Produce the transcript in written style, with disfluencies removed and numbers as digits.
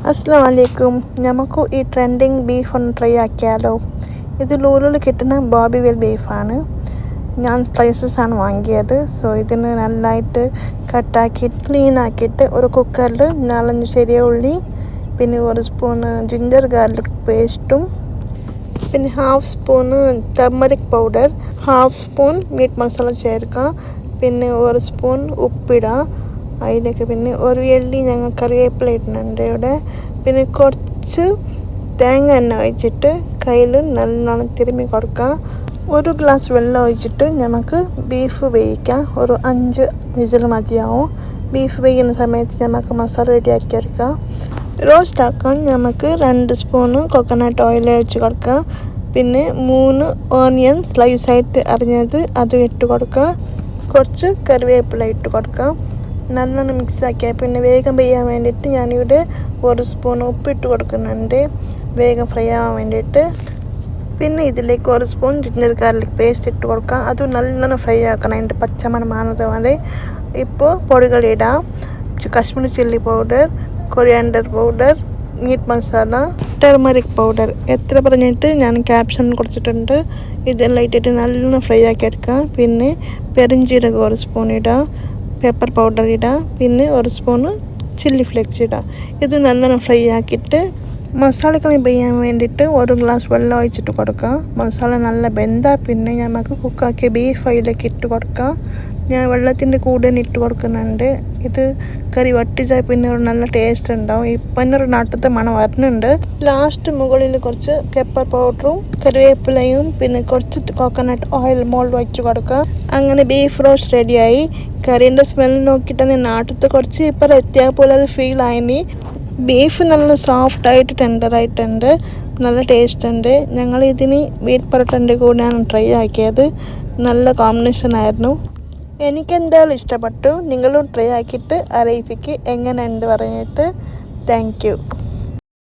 അസ്സലാമു അലൈക്കും. നമുക്ക് ഈ ട്രെൻഡിങ് ബീഫ് ഒന്ന് ട്രൈ ആക്കിയാലോ. ഇത് ലൂലുവിൽ കിട്ടുന്ന ബോബി വെൽ ബീഫാണ്. ഞാൻ സ്ലൈസസ് ആണ് വാങ്ങിയത്. സോ ഇതിന് നല്ലതായിട്ട് കട്ടാക്കി ക്ലീൻ ആക്കിയിട്ട് ഒരു കുക്കറിൽ 4-5 ചെറിയ ഉള്ളി, പിന്നെ 1 സ്പൂണ് ജിഞ്ചർ ഗാർലിക് പേസ്റ്റും, പിന്നെ 1/2 spoon turmeric powder, 1/2 spoon meat masala ചേർക്കാം, പിന്നെ 1 സ്പൂൺ ഉപ്പിടുക. അതിലേക്ക് പിന്നെ ഒരു എള്ളി ഞങ്ങൾ കറിവേപ്പില ഇടുന്നുണ്ട് ഇവിടെ. പിന്നെ കുറച്ച് തേങ്ങ എണ്ണ ഒഴിച്ചിട്ട് കയ്യിൽ നല്ലോണം തിരുമ്മി കൊടുക്കുക. 1 ഗ്ലാസ് വെള്ളം ഒഴിച്ചിട്ട് നമുക്ക് ബീഫ് വേവിക്കാം. ഒരു 5 വിസിൽ മതിയാവും. ബീഫ് വേവിക്കുന്ന സമയത്ത് നമുക്ക് മസാല റെഡിയാക്കി എടുക്കാം. റോസ്റ്റ് ആക്കാൻ നമുക്ക് 2 സ്പൂണ് കോക്കനട്ട് ഓയിൽ ഒഴിച്ച് കൊടുക്കുക. പിന്നെ 3 ഓണിയൻ സ്ലൈസായിട്ട് അരിഞ്ഞത് അത് ഇട്ട് കൊടുക്കുക. കുറച്ച് കറിവേപ്പില ഇട്ട് കൊടുക്കാം. നല്ലോണം മിക്സ് ആക്കിയാൽ പിന്നെ വേഗം ചെയ്യാൻ വേണ്ടിയിട്ട് ഞാനിവിടെ 1 സ്പൂൺ ഉപ്പിട്ട് കൊടുക്കുന്നുണ്ട്, വേഗം ഫ്രൈ ആവാൻ വേണ്ടിയിട്ട്. പിന്നെ ഇതിലേക്ക് 1 സ്പൂൺ ജിഞ്ചർ ഗാർലിക് പേസ്റ്റ് ഇട്ട് കൊടുക്കാം. അത് നല്ലോണം ഫ്രൈ ആക്കണം, അതിൻ്റെ പച്ചമണം മാറുന്നത് വരെ. ഇപ്പോൾ പൊടികളിടാം. Kashmiri chilli powder, coriander powder, meat masala, turmeric powder എത്ര പറഞ്ഞിട്ട് ഞാൻ ക്യാപ്ഷൻ കൊടുത്തിട്ടുണ്ട്. ഇതെല്ലാം ഇട്ടിട്ട് നല്ലോണം ഫ്രൈ ആക്കി എടുക്കാം. പിന്നെ പെരിഞ്ചീരകം 1 സ്പൂൺ ഇടാം, പെപ്പർ പൗഡർ ഇടാം, പിന്നെ 1 സ്പൂണ് ചില്ലി ഫ്ലേക്സ് ഇടാം. ഇത് നല്ലോണം ഫ്രൈ ആക്കിയിട്ട് മസാലക്കളി ചെയ്യാൻ വേണ്ടിയിട്ട് 1 ഗ്ലാസ് വെള്ളം ഒഴിച്ചിട്ട് കൊടുക്കാം. മസാല നല്ല വെന്താൽ പിന്നെ നമുക്ക് കുക്കാക്കിയ ബീഫ് അതിലേക്ക് ഇട്ട് കൊടുക്കാം. ഞാൻ വെള്ളത്തിൻ്റെ കൂടെ ഇട്ട് കൊടുക്കുന്നുണ്ട്. ഇത് കറി വട്ടിച്ചാൽ പിന്നെ ഒരു നല്ല ടേസ്റ്റ് ഉണ്ടാവും. ഇപ്പം ഒരു നാട്ടത്തെ മണം വരുന്നുണ്ട്. ലാസ്റ്റ് മുകളിൽ കുറച്ച് പെപ്പർ പൗഡറും കറിവേപ്പിലയും പിന്നെ കുറച്ച് കോക്കനട്ട് ഓയിൽ മോൾഡ് വെച്ച് കൊടുക്കുക. അങ്ങനെ ബീഫ് റോസ്റ്റ് റെഡിയായി. കറീൻ്റെ സ്മെല്ല് നോക്കിയിട്ട് നാട്ടത്ത് കുറച്ച് ഇപ്പം എത്തിയാൽ പോലെ ഒരു ഫീൽ ആയിനി. ബീഫ് നല്ല സോഫ്റ്റായിട്ട് ടെൻഡറായിട്ടുണ്ട്, നല്ല ടേസ്റ്റ് ഉണ്ട്. ഞങ്ങൾ ഇതിന് മീറ്റ് പൊറോട്ടൻ്റെ കൂടെയാണ് ട്രൈ ആക്കിയത്. നല്ല കോമ്പിനേഷൻ ആയിരുന്നു. എനിക്കെന്തായാലും ഇഷ്ടപ്പെട്ടു. നിങ്ങളും ട്രൈ ആക്കിയിട്ട് അറിയിപ്പിക്ക് എങ്ങനെയുണ്ട് പറഞ്ഞിട്ട്. Thank you.